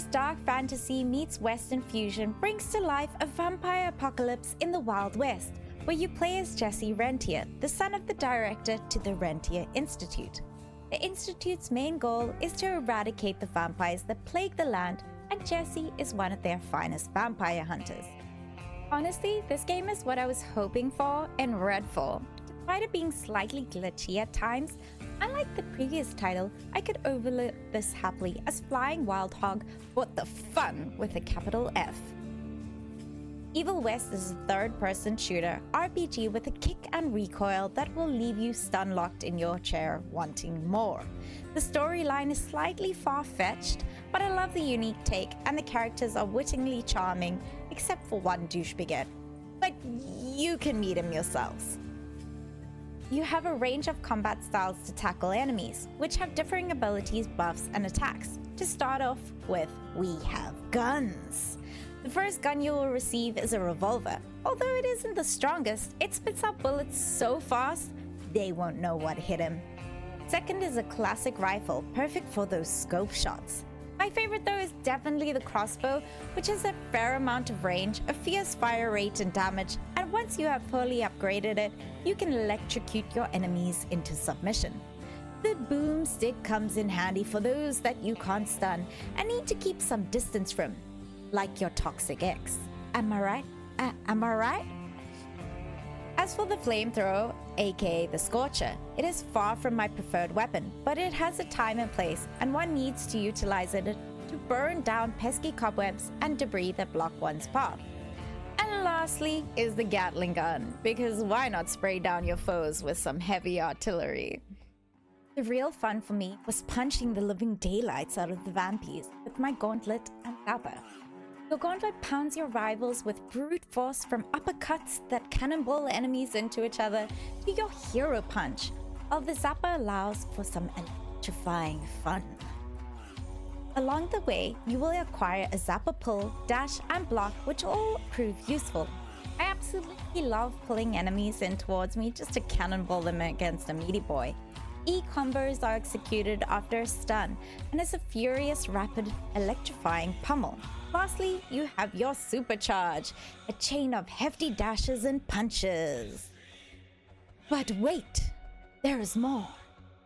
This dark fantasy meets Western fusion brings to life a vampire apocalypse in the Wild West, where you play as Jesse Rentier, the son of the director to the Rentier Institute. The Institute's main goal is to eradicate the vampires that plague the land, and Jesse is one of their finest vampire hunters. Honestly, this game is what I was hoping for in Redfall. Despite it being slightly glitchy at times, unlike the previous title, I could overlook this happily as Flying Wild Hog brought the fun with a capital F. Evil West is a third-person shooter RPG with a kick and recoil that will leave you stun-locked in your chair wanting more. The storyline is slightly far-fetched, but I love the unique take and the characters are wittingly charming, except for one douchebaguette. But you can meet him yourselves. You have a range of combat styles to tackle enemies, which have differing abilities, buffs, and attacks. To start off with, we have guns. The first gun you will receive is a revolver. Although it isn't the strongest, it spits out bullets so fast, they won't know what hit him. Second is a classic rifle, perfect for those scope shots. My favorite though is definitely the crossbow, which has a fair amount of range, a fierce fire rate and damage, and once you have fully upgraded it, you can electrocute your enemies into submission. The boomstick comes in handy for those that you can't stun and need to keep some distance from, like your toxic ex. Am I right? Am I right? As for the flamethrower, aka the Scorcher, it is far from my preferred weapon, but it has a time and place, and one needs to utilize it to burn down pesky cobwebs and debris that block one's path. And lastly is the Gatling gun, because why not spray down your foes with some heavy artillery? The real fun for me was punching the living daylights out of the vampirs with my gauntlet and zapper. Your gauntlet pounds your rivals with brute force, from uppercuts that cannonball enemies into each other to your hero punch, while the zapper allows for some electrifying fun. Along the way, you will acquire a zapper pull, dash, and block, which all prove useful. I absolutely love pulling enemies in towards me just to cannonball them against a meaty boy. E-combos are executed after a stun and is a furious, rapid, electrifying pummel. Lastly, you have your supercharge, a chain of hefty dashes and punches. But wait, there is more.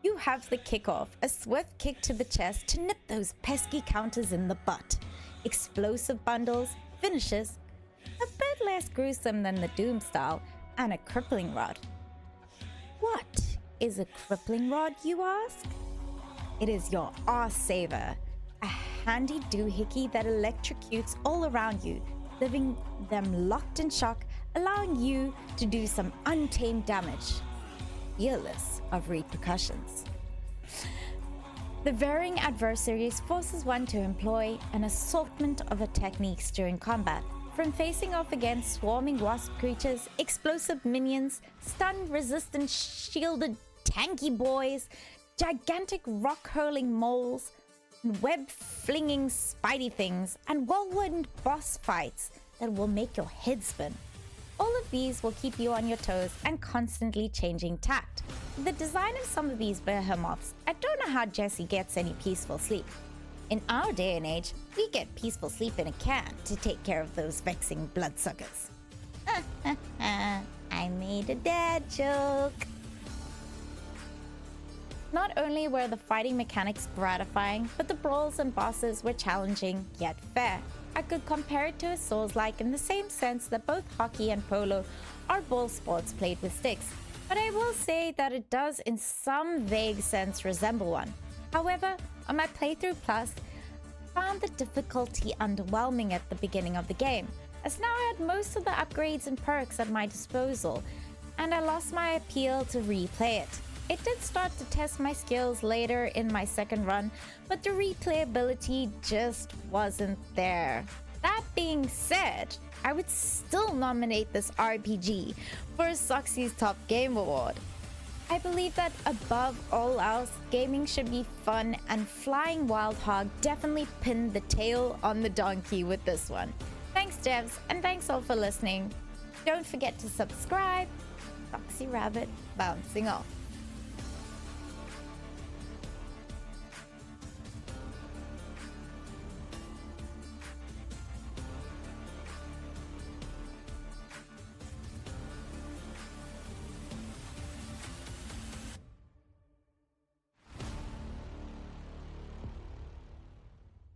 You have the kickoff, a swift kick to the chest to nip those pesky counters in the butt. Explosive bundles, finishes, a bit less gruesome than the Doom style, and a crippling rod. What is a crippling rod, you ask? It is your arse saver, a handy doohickey that electrocutes all around you, leaving them locked in shock, allowing you to do some untamed damage, fearless of repercussions. The varying adversaries forces one to employ an assortment of techniques during combat, from facing off against swarming wasp creatures, explosive minions, stun-resistant shielded tanky boys, gigantic rock-hurling moles, web-flinging spidey things, and whirlwind boss fights that will make your head spin. All of these will keep you on your toes and constantly changing tact. The design of some of these behemoths, I don't know how Jesse gets any peaceful sleep. In our day and age, we get peaceful sleep in a can to take care of those vexing bloodsuckers. I made a dad joke. Not only were the fighting mechanics gratifying, but the brawls and bosses were challenging yet fair. I could compare it to a Souls-like in the same sense that both hockey and polo are ball sports played with sticks, but I will say that it does in some vague sense resemble one. However, on my playthrough plus, I found the difficulty underwhelming at the beginning of the game, as now I had most of the upgrades and perks at my disposal, and I lost my appeal to replay it. It did start to test my skills later in my second run, but the replayability just wasn't there. That being said, I would still nominate this RPG for Soxy's Top Game Award. I believe that above all else, gaming should be fun, and Flying Wild Hog definitely pinned the tail on the donkey with this one. Thanks devs, and thanks all for listening. Don't forget to subscribe. Soxy Rabbit bouncing off.